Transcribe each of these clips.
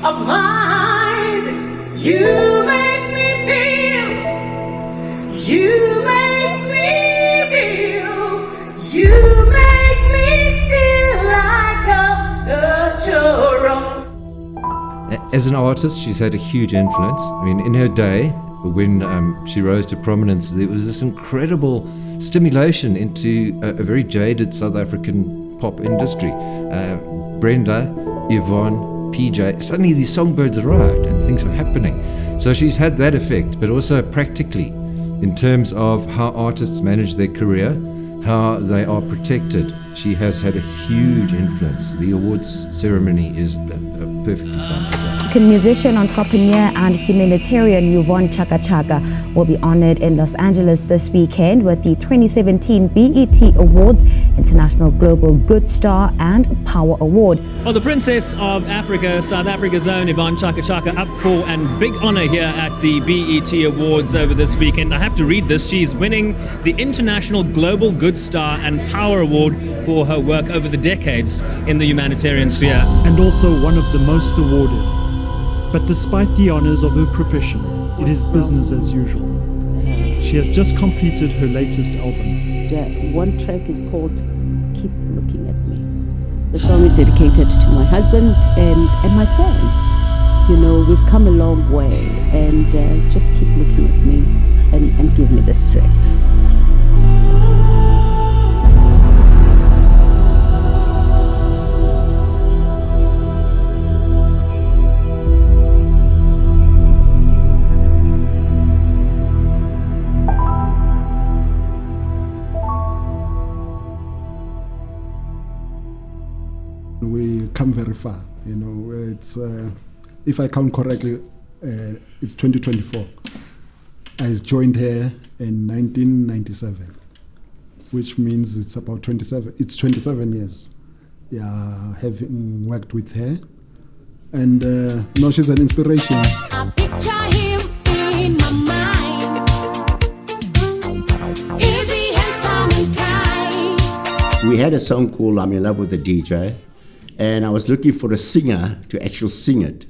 of mind. You make me feel. You make me feel. You make me feel like a natural. As an artist, she's had a huge influence. I mean, in her day, when she rose to prominence, there was this incredible stimulation into a very jaded South African pop industry. Brenda, Yvonne, PJ, suddenly these songbirds arrived and things were happening. So she's had that effect, but also practically in terms of how artists manage their career, how they are protected. She has had a huge influence. The awards ceremony is a perfect example of that. Musician, entrepreneur and humanitarian Yvonne Chaka Chaka will be honored in Los Angeles this weekend with the 2017 BET Awards International Global Good Star and Power Award. Well, the Princess of Africa, South Africa's own Yvonne Chaka Chaka, up for an big honor here at the BET Awards over this weekend. I have to read this. She's winning the International Global Good Star and Power Award for her work over the decades in the humanitarian sphere. And also one of the most awarded. But despite the honors of her profession, it is business as usual. She has just completed her latest album. The one track is called Keep Looking at Me. The song is dedicated to my husband and my fans. You know, we've come a long way, and just keep looking at me and give me the strength. We come very far, you know. It's if I count correctly, it's 2024. I joined her in 1997, which means it's about 27. It's 27 years, yeah, having worked with her, and no, she's an inspiration. I picture him in my mind. Is he handsome and kind? We had a song called I'm in Love with the DJ. And I was looking for a singer to actually sing it.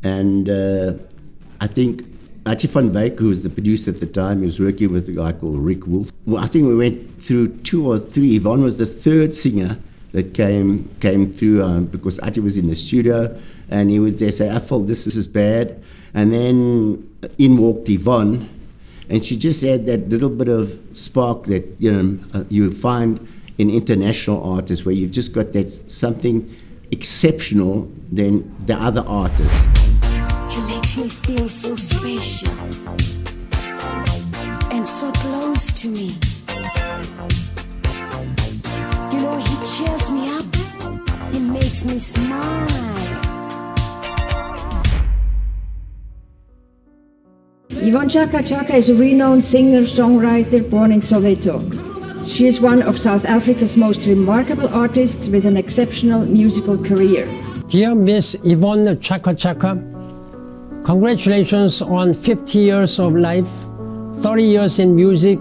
And I think Ati van Wyk, who was the producer at the time, he was working with a guy called Rick Wolf. Well, I think we went through 2 or 3. Yvonne was the third singer that came through because Ati was in the studio and he would say, I felt this is bad. And then in walked Yvonne, and she just had that little bit of spark that you find in international artists, where you've just got that something exceptional than the other artists. He makes me feel so special and so close to me. You know, he cheers me up. He makes me smile. Yvonne Chaka Chaka is a renowned singer-songwriter born in Soweto. She is one of South Africa's most remarkable artists with an exceptional musical career. Dear Miss Yvonne Chaka Chaka, congratulations on 50 years of life, 30 years in music,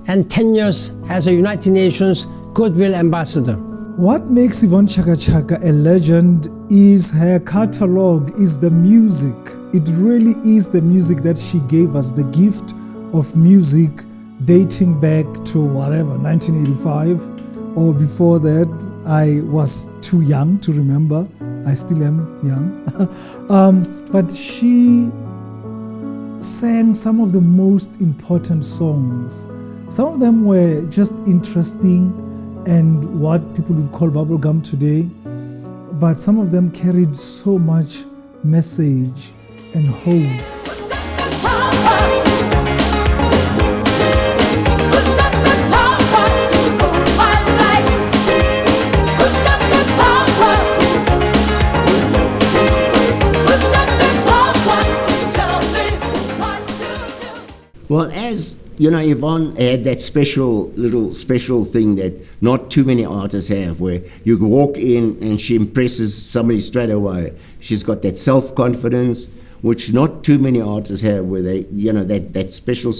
and 10 years as a United Nations Goodwill Ambassador. What makes Yvonne Chaka Chaka a legend is her catalog, is the music. It really is the music that she gave us, the gift of music dating back to whatever, 1985 or before that. I was too young to remember. I still am young. But she sang some of the most important songs. Some of them were just interesting and what people would call bubblegum today. But some of them carried so much message and hope. Well, as you know, Yvonne had that special thing that not too many artists have, where you walk in and she impresses somebody straight away. She's got that self-confidence, which not too many artists have, where they, that special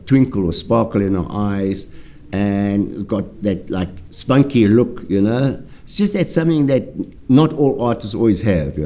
twinkle or sparkle in her eyes, and got that like spunky look, It's just that something that not all artists always have,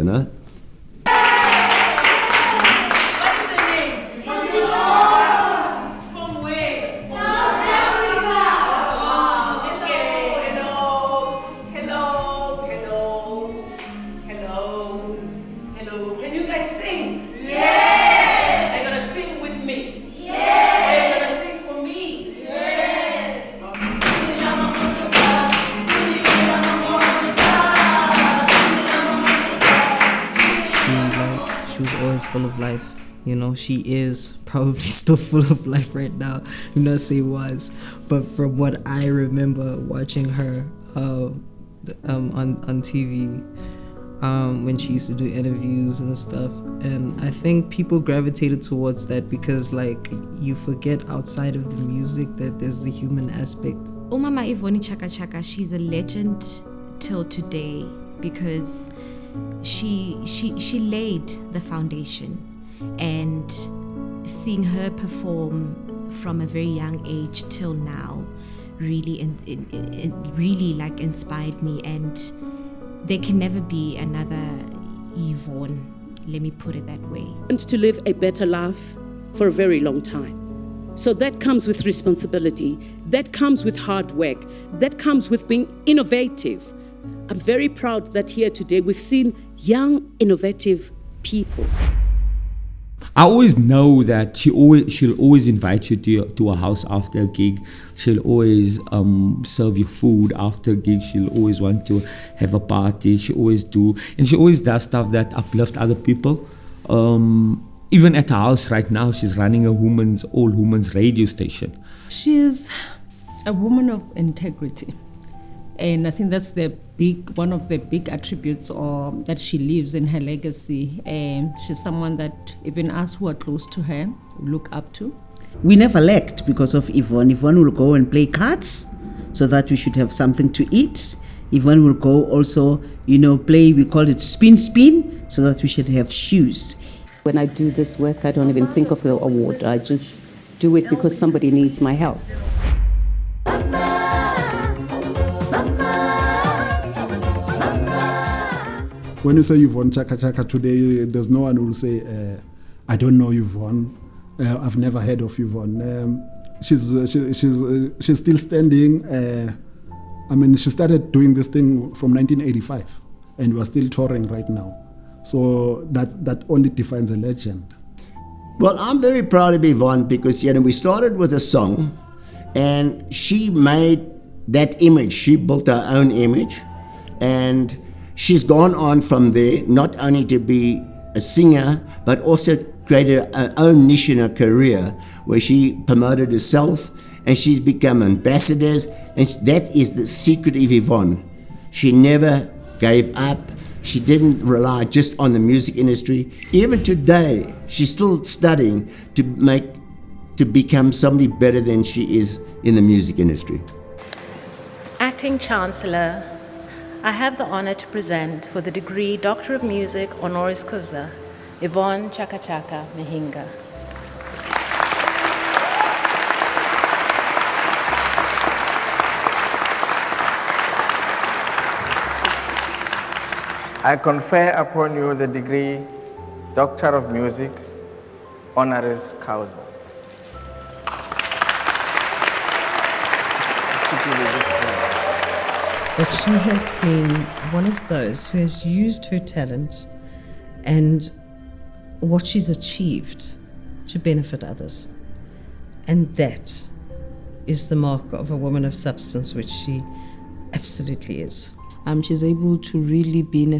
You know, she is probably still full of life right now. Do not say was, but from what I remember watching her on TV when she used to do interviews and stuff, and I think people gravitated towards that because like you forget outside of the music that there's the human aspect. Mama Yvonne Chaka Chaka, she's a legend till today because she laid the foundation. And seeing her perform from a very young age till now really really like inspired me, and there can never be another Yvonne, let me put it that way. And to live a better life for a very long time. So that comes with responsibility, that comes with hard work, that comes with being innovative. I'm very proud that here today we've seen young, innovative people. I always know that she'll always invite you to her house after a gig. She'll always serve you food after a gig. She'll always want to have a party. She always does stuff that uplift other people. Even at her house right now, she's running all women's radio station. She's a woman of integrity. And I think that's one of the big attributes that she lives in her legacy. She's someone that even us who are close to her look up to. We never lacked because of Yvonne. Yvonne will go and play cards so that we should have something to eat. Yvonne will go also, play, we call it spin, so that we should have shoes. When I do this work, I don't even think of the award. I just do it because somebody needs my help. When you say Yvonne Chaka Chaka today, there's no one who will say, I don't know Yvonne. I've never heard of Yvonne. She's still standing. She started doing this thing from 1985, and we're still touring right now. So that only defines a legend. Well, I'm very proud of Yvonne because we started with a song, and she made that image. She built her own image, and she's gone on from there, not only to be a singer, but also created her own niche in her career where she promoted herself, and she's become ambassadors, and that is the secret of Yvonne. She never gave up. She didn't rely just on the music industry. Even today, she's still studying to become somebody better than she is in the music industry. Acting Chancellor, I have the honor to present for the degree Doctor of Music honoris causa, Yvonne Chaka Chaka Mahinga. I confer upon you the degree Doctor of Music honoris causa. That she has been one of those who has used her talent and what she's achieved to benefit others. And that is the mark of a woman of substance, which she absolutely is. She's able to really be in a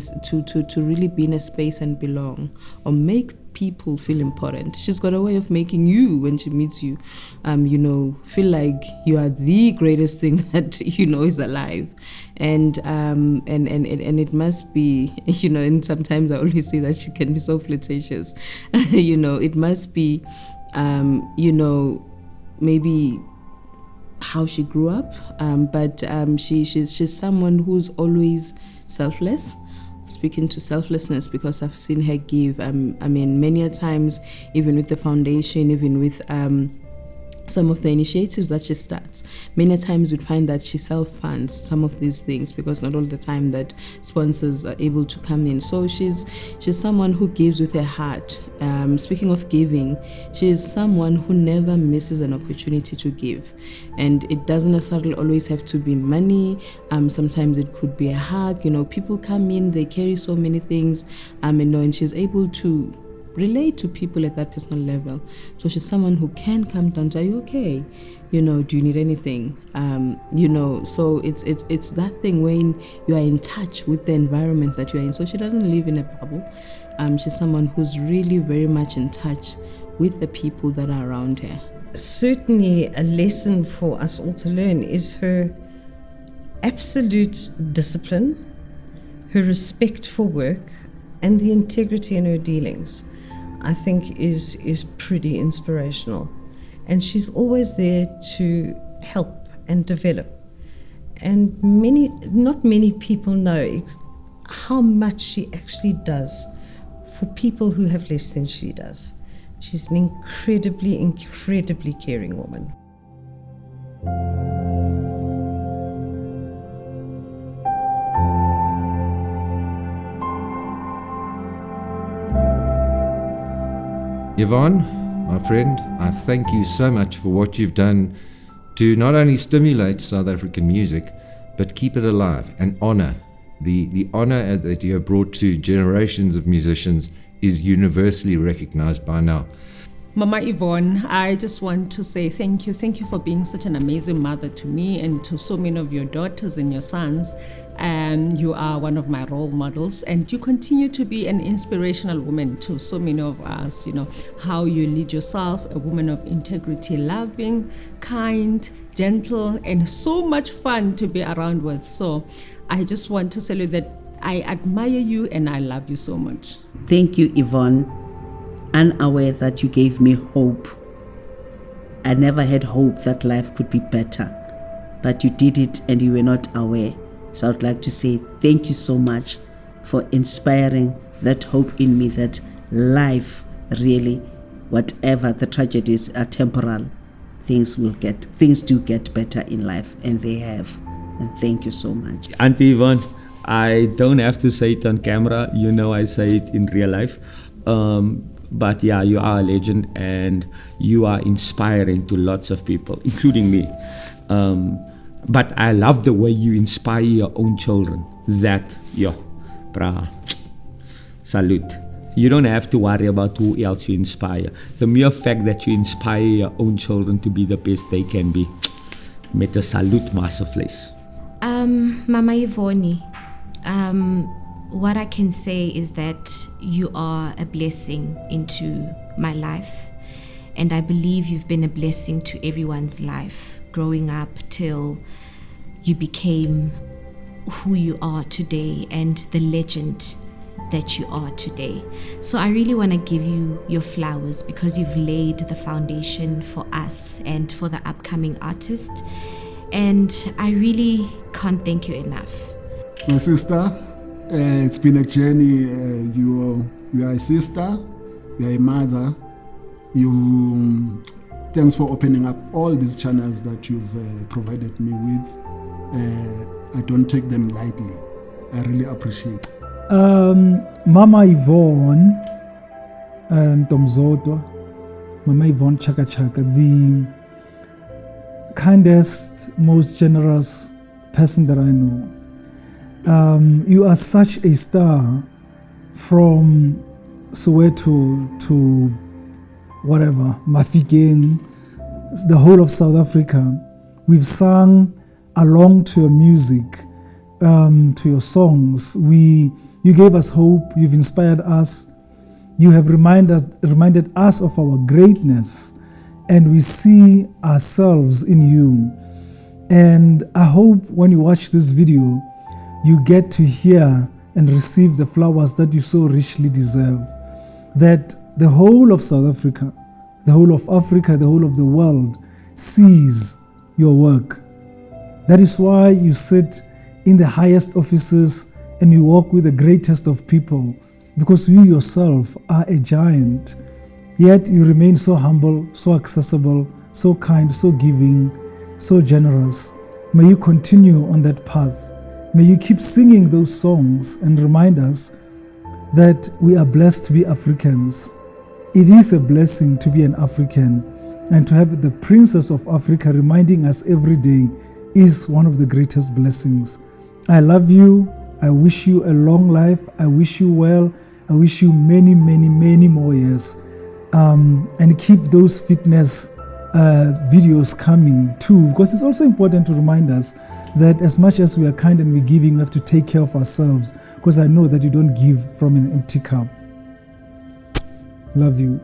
space and belong, or make people feel important. She's got a way of making you, when she meets you, feel like you are the greatest thing that is alive, and it must be, and sometimes I always say that she can be so flirtatious. It must be, maybe how she grew up, but she's someone who's always selfless. Speaking to selflessness, because I've seen her give, many a times, even with the foundation, even with some of the initiatives that she starts, many times you'd find that she self-funds some of these things, because not all the time that sponsors are able to come in. So she's someone who gives with her heart. Speaking of giving, she is someone who never misses an opportunity to give, and it doesn't necessarily always have to be money. Sometimes it could be a hug. People come in, they carry so many things, and she's able to relate to people at that personal level. So she's someone who can come down to, are you okay? Do you need anything? So it's that thing when you are in touch with the environment that you are in. So she doesn't live in a bubble. She's someone who's really very much in touch with the people that are around her. Certainly a lesson for us all to learn is her absolute discipline, her respect for work, and the integrity in her dealings, I think is pretty inspirational. And she's always there to help and develop. And not many people know how much she actually does for people who have less than she does. She's an incredibly, incredibly caring woman. Yvonne, my friend, I thank you so much for what you've done to not only stimulate South African music, but keep it alive and honor. The honor that you have brought to generations of musicians is universally recognized by now. Mama Yvonne, I just want to say thank you. Thank you for being such an amazing mother to me and to so many of your daughters and your sons. You are one of my role models, and you continue to be an inspirational woman to so many of us. How you lead yourself, a woman of integrity, loving, kind, gentle, and so much fun to be around with. So I just want to tell you that I admire you and I love you so much. Thank you, Yvonne. Unaware that you gave me hope. I never had hope that life could be better, but you did it and you were not aware. So I'd like to say thank you so much for inspiring that hope in me that life really, whatever the tragedies are temporal, things do get better in life, and they have. And thank you so much. Auntie Yvonne, I don't have to say it on camera. I say it in real life. But yeah, you are a legend and you are inspiring to lots of people, including me. But I love the way you inspire your own children. Salute. You don't have to worry about who else you inspire. The mere fact that you inspire your own children to be the best they can be. Met a salute, Masterflace. Mama Yvonne, what I can say is that you are a blessing into my life, and I believe you've been a blessing to everyone's life growing up till you became who you are today and the legend that you are today. So I really want to give you your flowers because you've laid the foundation for us and for the upcoming artist, and I really can't thank you enough. My sister, it's been a journey. You are a sister, you are a mother. Thanks for opening up all these channels that you've provided me with. I don't take them lightly. I really appreciate. Mama Yvonne and Tomzoto, Mama Yvonne Chaka Chaka, the kindest, most generous person that I know. You are such a star from Soweto to whatever, Mafikeng, the whole of South Africa. We've sung along to your music, to your songs. You gave us hope, you've inspired us, you have reminded us of our greatness, and we see ourselves in you. And I hope when you watch this video, you get to hear and receive the flowers that you so richly deserve. That the whole of South Africa, the whole of Africa, the whole of the world sees your work. That is why you sit in the highest offices and you walk with the greatest of people, because you yourself are a giant. Yet you remain so humble, so accessible, so kind, so giving, so generous. May you continue on that path. May you keep singing those songs and remind us that we are blessed to be Africans. It is a blessing to be an African, and to have the Princess of Africa reminding us every day is one of the greatest blessings. I love you. I wish you a long life. I wish you well. I wish you many, many, many more years. And keep those fitness videos coming too, because it's also important to remind us that as much as we are kind and we're giving, we have to take care of ourselves, because I know that you don't give from an empty cup. Love you.